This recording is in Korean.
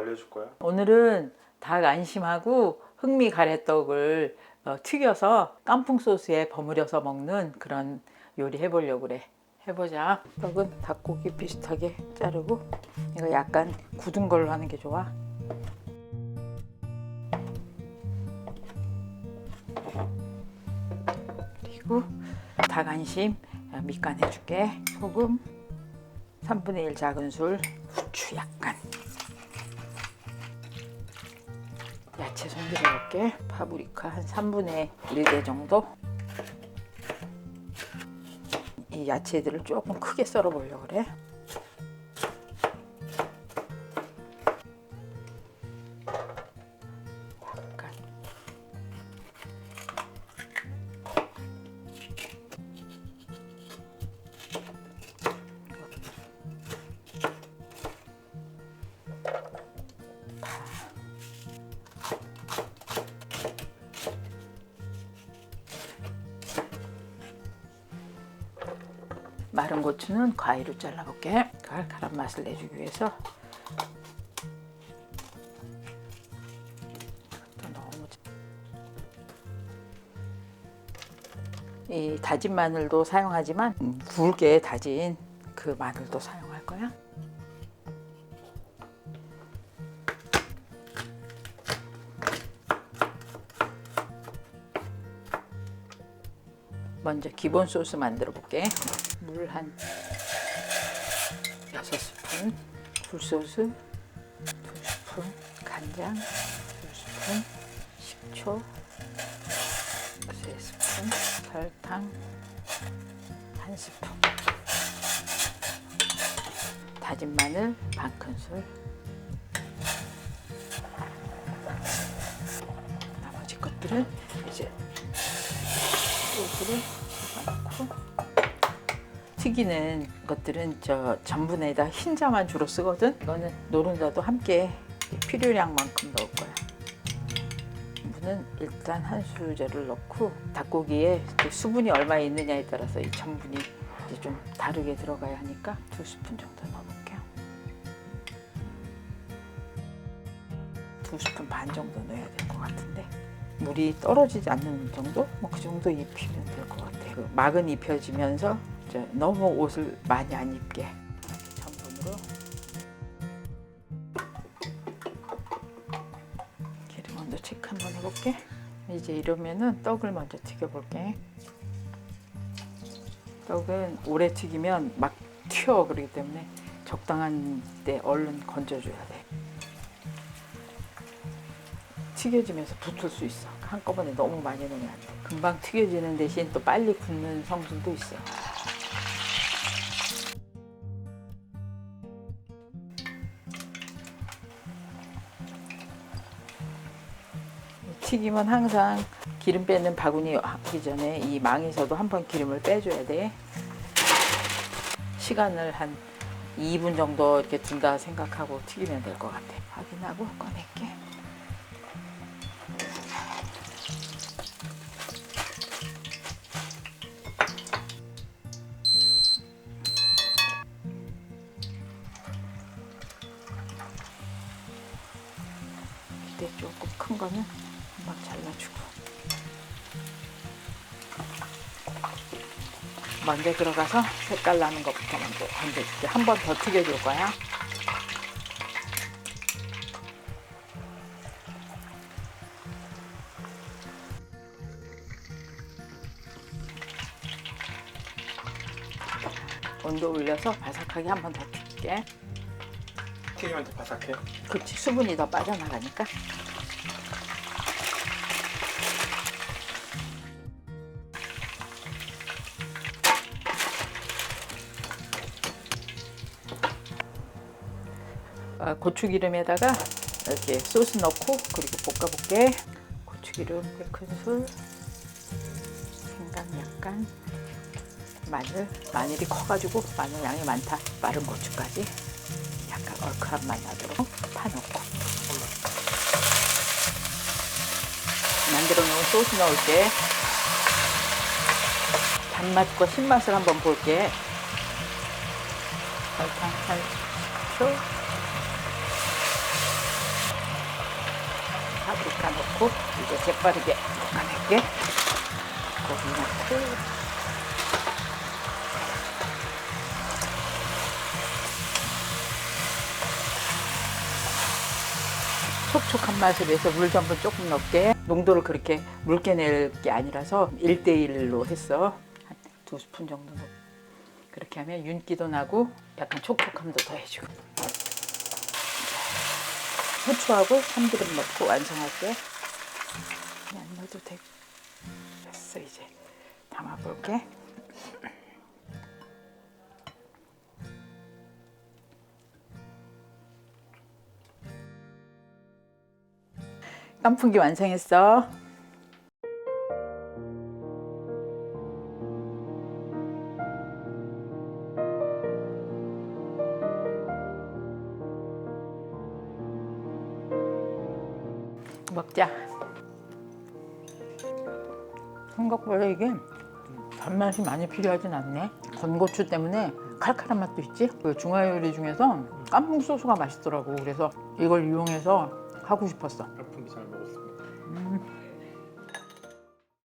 알려줄 거야? 오늘은 닭 안심하고 흑미 가래떡을 튀겨서 깐풍 소스에 버무려서 먹는 그런 요리 해보려고 그래. 해보자. 떡은 닭고기 비슷하게 자르고, 이거 약간 굳은 걸로 하는 게 좋아. 그리고 닭 안심 밑간 해줄게. 소금 3분의 1 작은술, 후추 약간, 야채 손질해 볼게. 파프리카 한 3분의 1개 정도. 이 야채들을 조금 크게 썰어 보려고 그래. 약간. 마른 고추는 가위로 잘라볼게. 칼칼한 맛을 내주기 위해서. 이 다진 마늘도 사용하지만 굵게 다진 그 마늘도 사용할 거야. 먼저 기본 소스 만들어 볼게. 물 한 6스푼, 굴소스 2스푼, 간장 2스푼, 식초 3스푼, 설탕 1스푼, 다진 마늘 반큰술, 나머지 것들은 이제 소스를 넣고. 튀기는 것들은 전분에다 흰자만 주로 쓰거든. 이거는 노른자도 함께 필요량만큼 넣을 거야. 전분은 일단 한 수저를 넣고, 닭고기에 수분이 얼마 있느냐에 따라서 이 전분이 이제 좀 다르게 들어가야 하니까 2스푼 정도 넣어볼게요. 2스푼 반 정도 넣어야 될 것 같은데, 물이 떨어지지 않는 정도? 뭐 그 정도 입히면 될 것 같아. 그 막은 입혀지면서 너무 옷을 많이 안 입게. 전분으로 기름 먼저 체크 한번 해볼게. 이제 이러면은 떡을 먼저 튀겨볼게. 떡은 오래 튀기면 막 튀어. 그렇기 때문에 적당한 때 얼른 건져줘야 돼. 튀겨지면서 붙을 수 있어. 한꺼번에 너무 많이 넣으면 안 돼. 금방 튀겨지는 대신 또 빨리 굳는 성질도 있어. 튀김은 항상 기름 빼는 바구니 하기 전에 이 망에서도 한번 기름을 빼줘야 돼. 시간을 한 2분 정도 이렇게 둔다 생각하고 튀기면 될 것 같아. 확인하고 꺼낼게. 이때 조금 큰 거는 한번 잘라주고. 먼저 들어가서 색깔 나는 것부터 먼저 건져줄게. 한 번 더 튀겨줄 거야. 온도 올려서 바삭하게 한 번 더 튀길게. 튀기면 더 바삭해? 그렇지, 수분이 더 빠져나가니까. 고추기름에다가 이렇게 소스 넣고 그리고 볶아볼게. 고추기름 1큰술, 생강 약간, 마늘이 커가지고 마늘 양이 많다. 마른 고추까지 약간 얼큰한 맛 나도록 파 넣고, 만들어 놓은 소스 넣을게. 단맛과 신맛을 한번 볼게. 설탕 한 10초, 넣고 이제 재빠르게 볶아낼게. 고기 넣고 촉촉한 맛을 위해서 물 전분 조금 넣게. 농도를 그렇게 묽게 낼 게 아니라서 1대1로 했어. 한 2스푼 정도 넣고. 그렇게 하면 윤기도 나고 약간 촉촉함도 더해지고. 후추하고 참기름 넣고 완성할게. 안 넣어도 돼. 됐어. 이제 담아볼게. 깐풍기 완성했어. 먹자. 생각보다 이게 단맛이 많이 필요하진 않네. 건고추 때문에 칼칼한 맛도 있지. 그 중화 요리 중에서 깐풍 소스가 맛있더라고. 그래서 이걸 이용해서 하고 싶었어. 깐풍기 잘 먹었습니다.